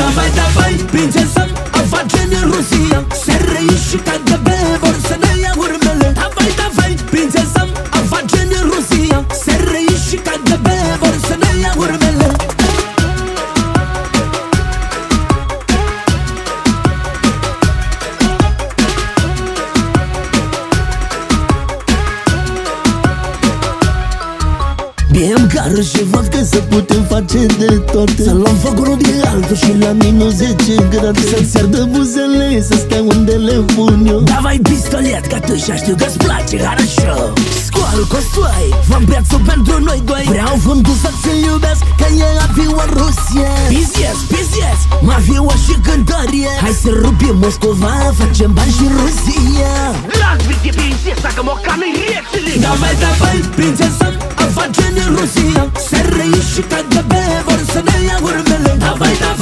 Давай, давай, prințesă, afacem în Rusia. SRI și KGB vor să ne ia urmele. Давай, давай, prințesă, afacem în Rusia. SRI și KGB vor să ne ia urmele. Bem cară și vodka să putem face de toate. Să luăm foc unul din altul și la minus 10 grade. Să-ți ardă buzele, să stea unde le pun eu. Давай pistolet, că tu și știu că-ți place, хорошо. Scoală costoi, fă-mi prețul pentru noi doi. Vreau fundul să-ți iubesc, că e aviu în Rusia. Pizies, pizies, mafiu și cântărie. Hai să rupim Moscova, facem bani și Rusia. Здравствуйте, принцесса, камоканы рецели. Давай, давай, prințesă, afacem în Rusia. SRI și KGB vor să ne ia urmele. Давай, давай.